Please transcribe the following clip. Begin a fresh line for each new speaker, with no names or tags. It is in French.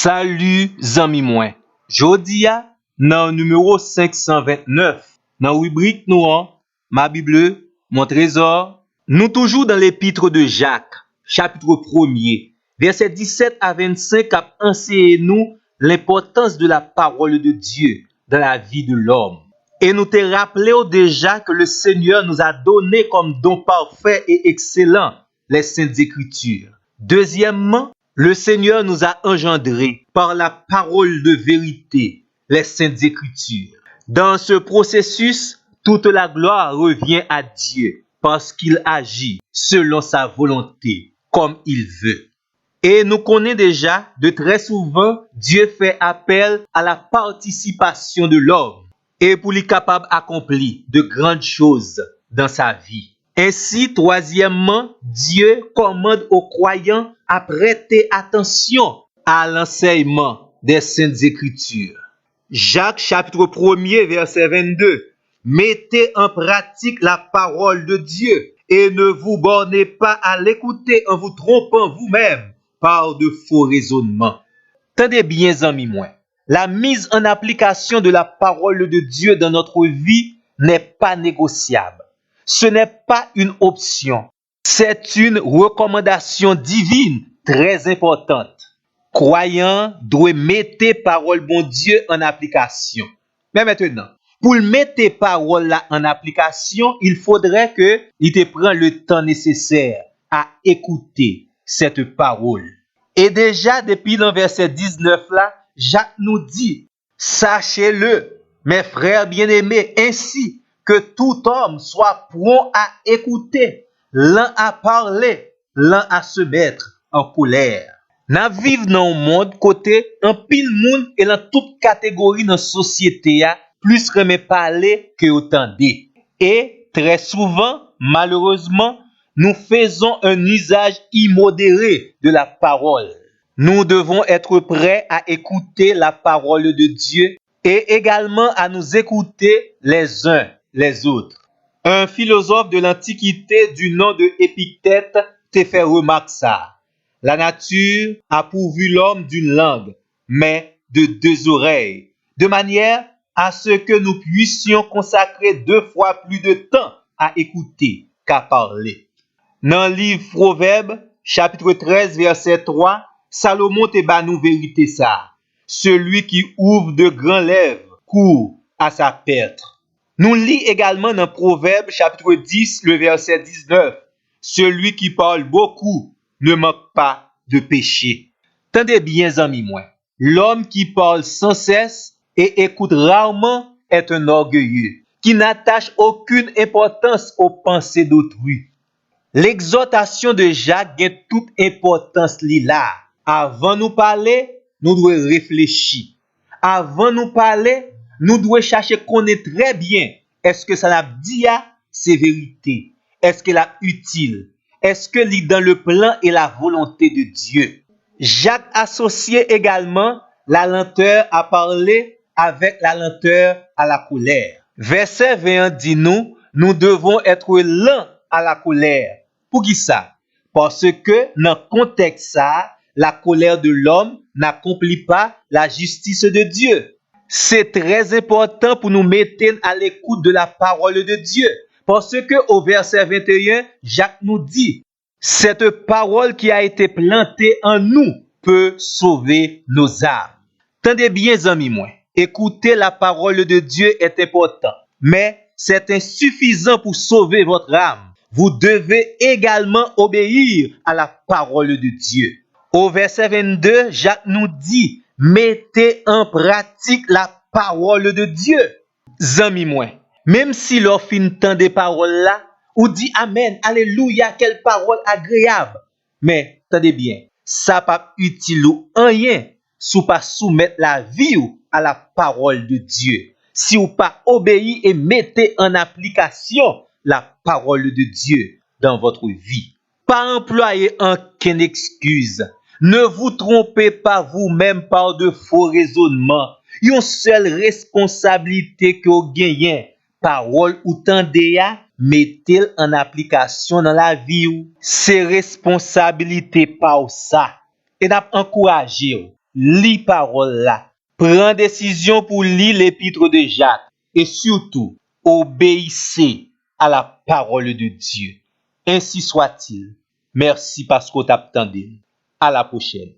Salut zami mwen. Jodi a nan numéro 529 dans rubrique nou an, ma Bible, mon trésor, nous toujours dans l'épître de Jacques, chapitre 1er, verset 17 à 25 a enseigné nous l'importance de la parole de Dieu dans la vie de l'homme. Et nous te rappelons déjà que le Seigneur nous a donné comme don parfait et excellent les Saintes Écritures. Deuxièmement, le Seigneur nous a engendrés par la parole de vérité, les Saintes Écritures. Dans ce processus, toute la gloire revient à Dieu parce qu'il agit selon sa volonté, comme il veut. Et nous connaissons déjà de très souvent, Dieu fait appel à la participation de l'homme et pour lui capable d'accomplir de grandes choses dans sa vie. Ainsi, troisièmement, Dieu commande aux croyants à prêter attention à l'enseignement des Saintes Écritures. Jacques chapitre 1er verset 22. Mettez en pratique la parole de Dieu et ne vous bornez pas à l'écouter en vous trompant vous-même par de faux raisonnements. Tendez bien, amis moi, la mise en application de la parole de Dieu dans notre vie n'est pas négociable. Ce n'est pas une option. C'est une recommandation divine très importante. Croyants doivent mettre parole bon Dieu en application. Mais maintenant, pour mettre parole là en application, il faudrait que il te prenne le temps nécessaire à écouter cette parole. Et déjà depuis le verset 19 là, Jacques nous dit, sachez-le, mes frères bien-aimés, ainsi que tout homme soit prompt à écouter, l'un à parler, l'un à se mettre en colère. Nous vivons dans un monde côté un pile monde et dans toute catégorie dans la société plus remet parler que entendre. Et très souvent, malheureusement, nous faisons un usage immodéré de la parole. Nous devons être prêts à écouter la parole de Dieu et également à nous écouter les uns les autres. Un philosophe de l'Antiquité du nom de Épictète te fait remarquer ça. La nature a pourvu l'homme d'une langue, mais de deux oreilles, de manière à ce que nous puissions consacrer 2 fois plus de temps à écouter qu'à parler. Dans le livre Proverbes, chapitre 13, verset 3, Salomon te bat nous vérité ça. Celui qui ouvre de grands lèvres court à sa perte. Nous lisons également dans Proverbes, chapitre 10, le verset 19. Celui qui parle beaucoup ne manque pas de péché. Tendez bien, amis moi. L'homme qui parle sans cesse et écoute rarement est un orgueilleux, qui n'attache aucune importance aux pensées d'autrui. L'exhortation de Jacques a toute importance là. Avant nous parler, nous devons réfléchir. Avant nous parler, nous devons chercher connaître très bien est-ce que ça l'a dit c'est vérité. Est-ce qu'elle est utile? Est-ce que c'est dans le plan et la volonté de Dieu? Jacques associait également la lenteur à parler avec la lenteur à la colère. Verset 21 dit nous devons être lents à la colère. Pour qui ça? Parce que dans le contexte ça, la colère de l'homme n'accomplit pas la justice de Dieu. C'est très important pour nous mettre à l'écoute de la parole de Dieu. Parce que au verset 21, Jacques nous dit, cette parole qui a été plantée en nous peut sauver nos âmes. Tendez bien, amis moi, écouter la parole de Dieu est important, mais c'est insuffisant pour sauver votre âme. Vous devez également obéir à la parole de Dieu. Au verset 22, Jacques nous dit, mettez en pratique la parole de Dieu. Amis moi, même si l'on fin tant des paroles là, ou dit amen, alléluia, quelle parole agréable. Mais, tenez bien, ça pas utile ou rien si vous pas soumettre la vie à la parole de Dieu. Si vous pas obéir et mettez en application la parole de Dieu dans votre vie. Pas employer aucune excuse. Ne vous trompez pas vous-même par de faux raisonnements. Une seule responsabilité que vous gagnez, parole ou tendez mettez en application dans la vie. C'est responsabilité par ça. Et n'a encouragé lis parole là. Prends décision pour lire l'épître de Jacques et surtout, obéissez à la parole de Dieu. Ainsi soit-il. Merci parce que t'attendez. À la prochaine.